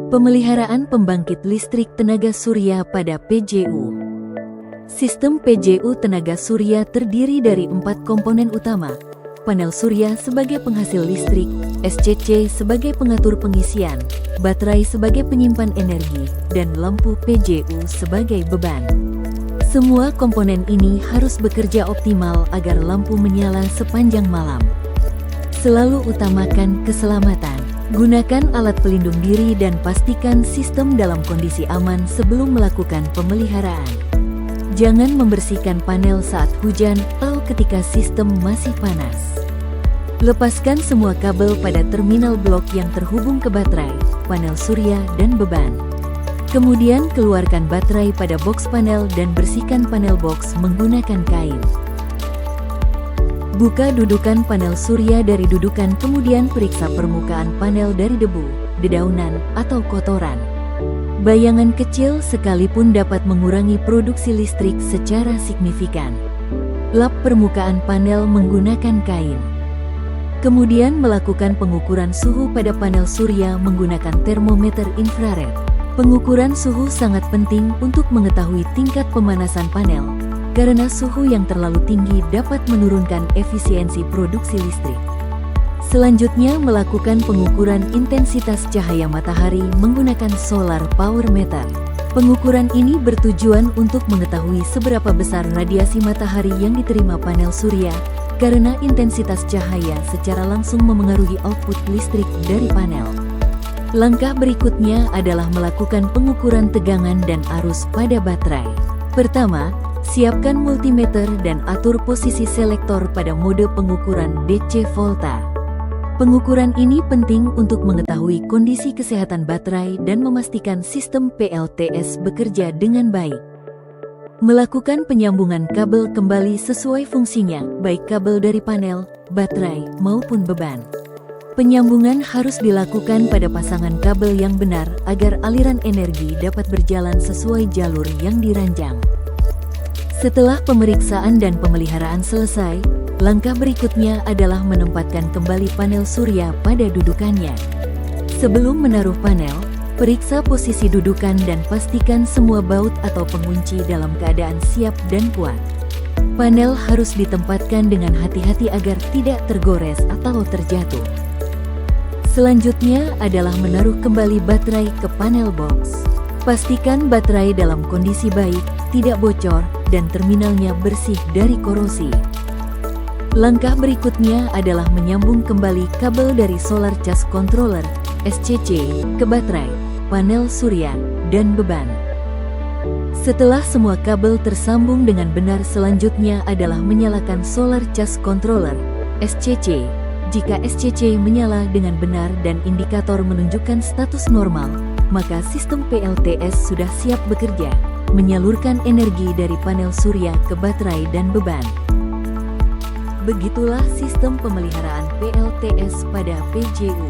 Pemeliharaan pembangkit listrik tenaga surya pada PJU. Sistem PJU tenaga surya terdiri dari 4 komponen utama: panel surya sebagai penghasil listrik, SCC sebagai pengatur pengisian, baterai sebagai penyimpan energi, dan lampu PJU sebagai beban. Semua komponen ini harus bekerja optimal agar lampu menyala sepanjang malam. Selalu utamakan keselamatan. Gunakan alat pelindung diri dan pastikan sistem dalam kondisi aman sebelum melakukan pemeliharaan. Jangan membersihkan panel saat hujan atau ketika sistem masih panas. Lepaskan semua kabel pada terminal blok yang terhubung ke baterai, panel surya, dan beban. Kemudian keluarkan baterai pada box panel dan bersihkan panel box menggunakan kain. Buka dudukan panel surya dari dudukan, kemudian periksa permukaan panel dari debu, dedaunan, atau kotoran. Bayangan kecil sekalipun dapat mengurangi produksi listrik secara signifikan. Lap permukaan panel menggunakan kain. Kemudian melakukan pengukuran suhu pada panel surya menggunakan termometer infrared. Pengukuran suhu sangat penting untuk mengetahui tingkat pemanasan panel, karena suhu yang terlalu tinggi dapat menurunkan efisiensi produksi listrik. Selanjutnya, melakukan pengukuran intensitas cahaya matahari menggunakan solar power meter. Pengukuran ini bertujuan untuk mengetahui seberapa besar radiasi matahari yang diterima panel surya, karena intensitas cahaya secara langsung memengaruhi output listrik dari panel. Langkah berikutnya adalah melakukan pengukuran tegangan dan arus pada baterai. Pertama, siapkan multimeter dan atur posisi selektor pada mode pengukuran DC volta. Pengukuran ini penting untuk mengetahui kondisi kesehatan baterai dan memastikan sistem PLTS bekerja dengan baik. Melakukan penyambungan kabel kembali sesuai fungsinya, baik kabel dari panel, baterai, maupun beban. Penyambungan harus dilakukan pada pasangan kabel yang benar agar aliran energi dapat berjalan sesuai jalur yang dirancang. Setelah pemeriksaan dan pemeliharaan selesai, langkah berikutnya adalah menempatkan kembali panel surya pada dudukannya. Sebelum menaruh panel, periksa posisi dudukan dan pastikan semua baut atau pengunci dalam keadaan siap dan kuat. Panel harus ditempatkan dengan hati-hati agar tidak tergores atau terjatuh. Selanjutnya adalah menaruh kembali baterai ke panel box. Pastikan baterai dalam kondisi baik, tidak bocor, dan terminalnya bersih dari korosi. Langkah berikutnya adalah menyambung kembali kabel dari solar charge controller, SCC, ke baterai, panel surya, dan beban. Setelah semua kabel tersambung dengan benar, selanjutnya adalah menyalakan solar charge controller, SCC. Jika SCC menyala dengan benar dan indikator menunjukkan status normal, maka sistem PLTS sudah siap bekerja, menyalurkan energi dari panel surya ke baterai dan beban. Begitulah sistem pemeliharaan PLTS pada PJU.